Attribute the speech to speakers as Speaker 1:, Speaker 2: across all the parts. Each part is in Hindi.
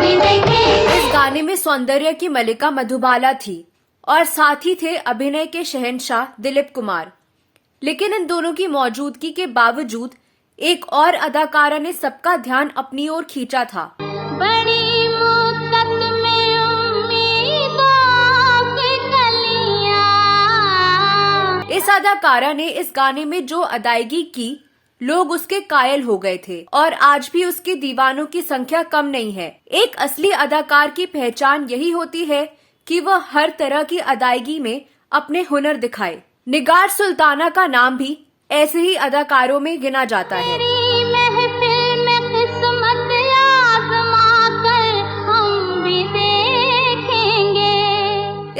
Speaker 1: इस गाने में सौंदर्य की मलिका मधुबाला थी और साथ ही थे अभिनय के शहंशाह दिलीप कुमार। लेकिन इन दोनों की मौजूदगी के बावजूद एक और अदाकारा ने सबका ध्यान अपनी ओर खींचा था।
Speaker 2: बड़ी मुद्दत में उम्मीदों की कलियां।
Speaker 1: इस अदाकारा ने इस गाने में जो अदायगी की, लोग उसके कायल हो गए थे और आज भी उसके दीवानों की संख्या कम नहीं है। एक असली अदाकार की पहचान यही होती है कि वह हर तरह की अदायगी में अपने हुनर दिखाए। निगार सुल्ताना का नाम भी ऐसे ही अदाकारों में गिना जाता है।
Speaker 2: महफिल में किस्मत आज़मा कर हम भी देखेंगे।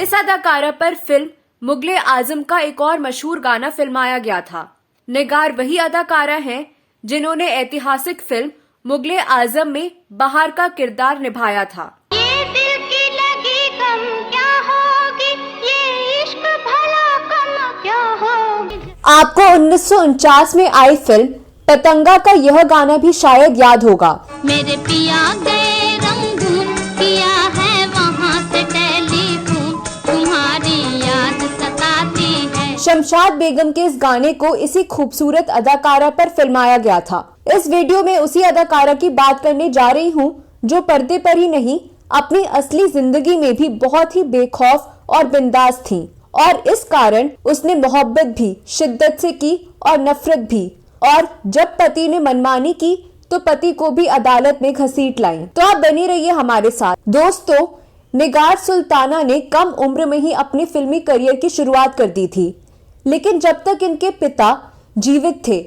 Speaker 1: इस अदाकारा पर फिल्म मुगले आजम का एक और मशहूर गाना फिल्माया गया था। निगार वही अदाकारा हैं जिन्होंने ऐतिहासिक फिल्म मुगले आजम में बहार का किरदार निभाया था।
Speaker 2: ये दिल की लगी कम क्या होगी, ये इश्क भला कम क्या होगी।
Speaker 1: आपको 1949 में आई फिल्म पतंगा का यह गाना भी शायद याद होगा।
Speaker 2: मेरे पिया गए रंगून, किया है वहाँ से टेलीफोन, तुम्हारी याद सताती है।
Speaker 1: शमशाद बेगम के इस गाने को इसी खूबसूरत अदाकारा पर फिल्माया गया था। इस वीडियो में उसी अदाकारा की बात करने जा रही हूँ जो पर्दे पर ही नहीं, अपनी असली जिंदगी में भी बहुत ही बेखौफ और बिंदास थी और इस कारण उसने मोहब्बत भी शिद्दत से की और नफरत भी। और जब पति ने मनमानी की तो पति को भी अदालत में घसीट लाई। तो आप बनी रहिए हमारे साथ। दोस्तों, निगार सुल्ताना ने कम उम्र में ही अपनी फिल्मी करियर की शुरुआत कर दी थी, लेकिन जब तक इनके पिता जीवित थे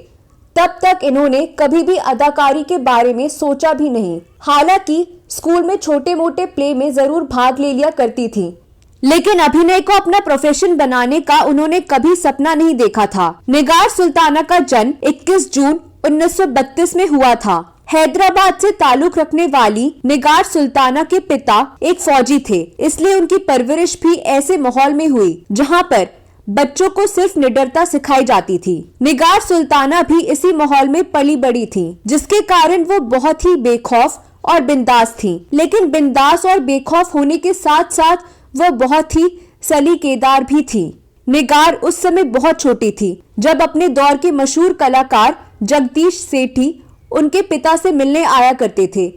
Speaker 1: तब तक इन्होंने कभी भी अदाकारी के बारे में सोचा भी नहीं। हालांकि स्कूल में छोटे मोटे प्ले में जरूर भाग ले लिया करती थी, लेकिन अभिनय को अपना प्रोफेशन बनाने का उन्होंने कभी सपना नहीं देखा था। निगार सुल्ताना का जन्म 21 जून 1932 में हुआ था। हैदराबाद से ताल्लुक रखने वाली निगार सुल्ताना के पिता एक फौजी थे, इसलिए उनकी परवरिश भी ऐसे माहौल में हुई जहां पर बच्चों को सिर्फ निडरता सिखाई जाती थी। निगार सुल्ताना भी इसी माहौल में पली बड़ी थी, जिसके कारण वो बहुत ही बेखौफ और बिंदास थी। लेकिन बिंदास और बेखौफ होने के साथ साथ वो बहुत ही सलीकेदार भी थी। निगार उस समय बहुत छोटी थी जब अपने दौर के मशहूर कलाकार जगदीश सेठी उनके पिता से मिलने आया करते थे।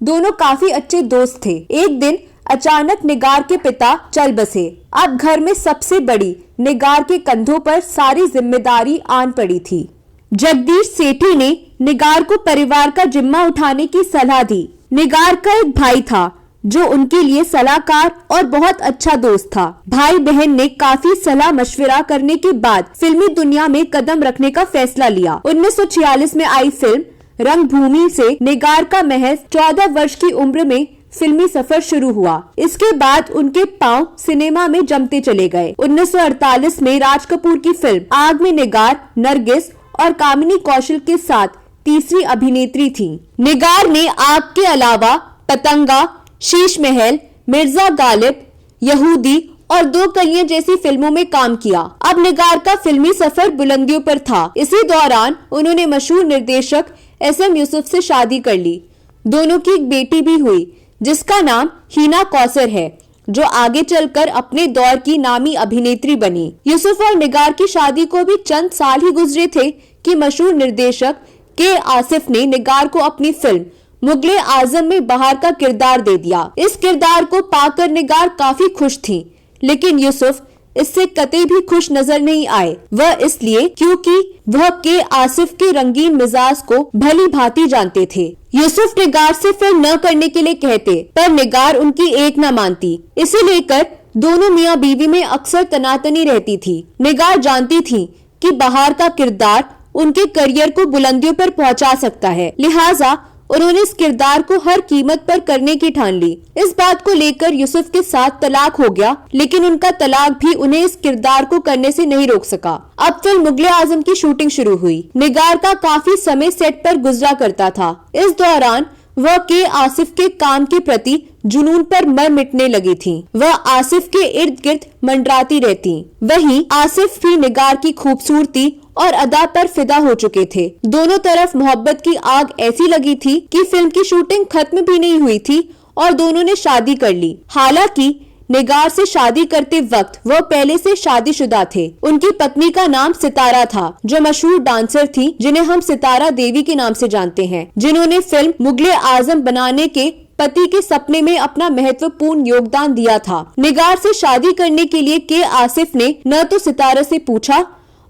Speaker 1: दोनों काफी अच्छे दोस्त थे। एक दिन अचानक निगार के पिता चल बसे। अब घर में सबसे बड़ी निगार के कंधों पर सारी जिम्मेदारी आन पड़ी थी। जगदीश सेठी ने निगार को परिवार का जिम्मा उठाने की सलाह दी। निगार का एक भाई था जो उनके लिए सलाहकार और बहुत अच्छा दोस्त था। भाई बहन ने काफी सलाह मशविरा करने के बाद फिल्मी दुनिया में कदम रखने का फैसला लिया। 1946 में आई फिल्म रंगभूमि से निगार का महज 14 वर्ष की उम्र में फिल्मी सफर शुरू हुआ। इसके बाद उनके पांव सिनेमा में जमते चले गए। 1948 में राज कपूर की फिल्म आग में निगार, नरगिस और कामिनी कौशल के साथ तीसरी अभिनेत्री थी। निगार ने आग के अलावा पतंगा, शीश महल, मिर्जा गालिब, यहूदी और दो कलियां जैसी फिल्मों में काम किया। अब निगार का फिल्मी सफर बुलंदियों पर था। इसी दौरान उन्होंने मशहूर निर्देशक SM यूसुफ से शादी कर ली। दोनों की एक बेटी भी हुई जिसका नाम हीना कौसर है, जो आगे चलकर अपने दौर की नामी अभिनेत्री बनी। यूसुफ और निगार की शादी को भी चंद साल ही गुजरे थे कि मशहूर निर्देशक के आसिफ ने निगार को अपनी फिल्म मुगले आजम में बहार का किरदार दे दिया। इस किरदार को पाकर निगार काफी खुश थी, लेकिन यूसुफ इससे कतई भी खुश नजर नहीं आए। वह इसलिए क्योंकि वह के आसिफ के रंगीन मिजाज को भली भांति जानते थे। यूसुफ निगार से फिल्म न करने के लिए कहते, पर निगार उनकी एक न मानती। इसे लेकर दोनों मियाँ बीवी में अक्सर तनातनी रहती थी। निगार जानती थी कि बहार का किरदार उनके करियर को बुलंदियों पर पहुंचा सकता है, लिहाजा उन्होंने इस किरदार को हर कीमत पर करने की ठान ली। इस बात को लेकर यूसुफ के साथ तलाक हो गया, लेकिन उनका तलाक भी उन्हें इस किरदार को करने से नहीं रोक सका। अब फिल्म मुगले आजम की शूटिंग शुरू हुई। निगार का काफी समय सेट पर गुजरा करता था। इस दौरान वह के आसिफ के काम के प्रति जुनून पर मर मिटने लगी थी। वह आसिफ के इर्द गिर्द मंडराती रहती। वहीं आसिफ भी निगार की खूबसूरती और अदा पर फिदा हो चुके थे। दोनों तरफ मोहब्बत की आग ऐसी लगी थी कि फिल्म की शूटिंग खत्म भी नहीं हुई थी और दोनों ने शादी कर ली। हालांकि निगार से शादी करते वक्त वह पहले से शादीशुदा थे। उनकी पत्नी का नाम सितारा था, जो मशहूर डांसर थी, जिन्हें हम सितारा देवी के नाम से जानते हैं, जिन्होंने फिल्म मुगले आजम बनाने के पति के सपने में अपना महत्वपूर्ण योगदान दिया था। निगार से शादी करने के लिए के आसिफ ने न तो सितारा से पूछा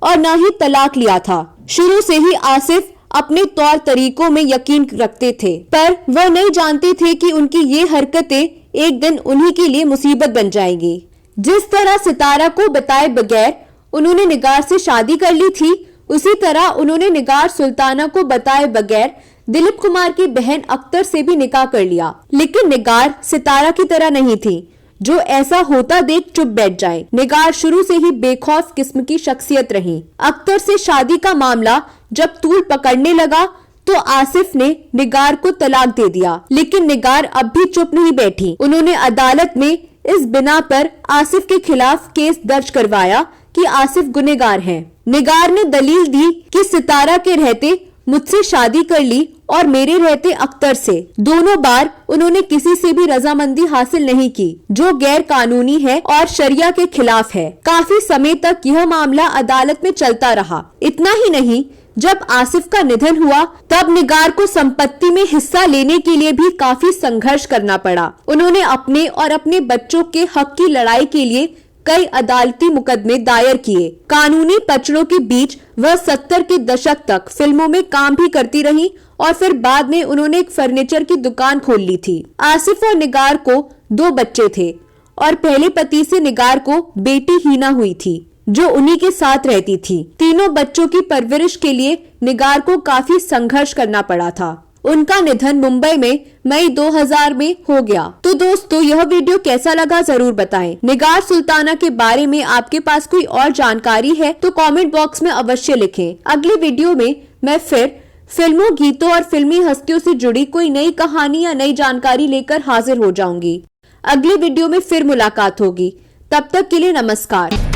Speaker 1: और न ही तलाक लिया था। शुरू से ही आसिफ अपने तौर तरीकों में यकीन रखते थे, पर वह नहीं जानते थे कि उनकी ये हरकतें एक दिन उन्हीं के लिए मुसीबत बन जाएंगी। जिस तरह सितारा को बताए बगैर उन्होंने निगार से शादी कर ली थी, उसी तरह उन्होंने निगार सुल्ताना को बताए बगैर दिलीप कुमार की बहन अख्तर से भी निकाह कर लिया। लेकिन निगार सितारा की तरह नहीं थी, जो ऐसा होता देख चुप बैठ जाए। निगार शुरू से ही बेखौफ किस्म की शख्सियत रही। अख्तर से शादी का मामला जब तूल पकड़ने लगा तो आसिफ ने निगार को तलाक दे दिया, लेकिन निगार अब भी चुप नहीं बैठी। उन्होंने अदालत में इस बिना पर आसिफ के खिलाफ केस दर्ज करवाया कि आसिफ गुनहगार हैं। निगार ने दलील दी कि सितारा के रहते मुझसे शादी कर ली और मेरे रहते अख्तर से। दोनों बार उन्होंने किसी से भी रजामंदी हासिल नहीं की, जो गैर कानूनी है और शरिया के खिलाफ है। काफी समय तक यह मामला अदालत में चलता रहा। इतना ही नहीं, जब आसिफ का निधन हुआ तब निगार को संपत्ति में हिस्सा लेने के लिए भी काफी संघर्ष करना पड़ा। उन्होंने अपने और अपने बच्चों के हक की लड़ाई के लिए कई अदालती मुकदमे दायर किए। कानूनी पचड़ों के बीच वह 70 के दशक तक फिल्मों में काम भी करती रही और फिर बाद में उन्होंने एक फर्नीचर की दुकान खोल ली थी। आसिफ और निगार को 2 बच्चे थे और पहले पति से निगार को बेटी हीना हुई थी, जो उन्हीं के साथ रहती थी। तीनों बच्चों की परवरिश के लिए निगार को काफी संघर्ष करना पड़ा था। उनका निधन मुंबई में मई 2000 में हो गया। तो दोस्तों, यह वीडियो कैसा लगा जरूर बताएं। निगार सुल्ताना के बारे में आपके पास कोई और जानकारी है तो कमेंट बॉक्स में अवश्य लिखें। अगली वीडियो में मैं फिर फिल्मों, गीतों और फिल्मी हस्तियों से जुड़ी कोई नई कहानी या नई जानकारी लेकर हाजिर हो जाऊंगी। अगली वीडियो में फिर मुलाकात होगी। तब तक के लिए नमस्कार।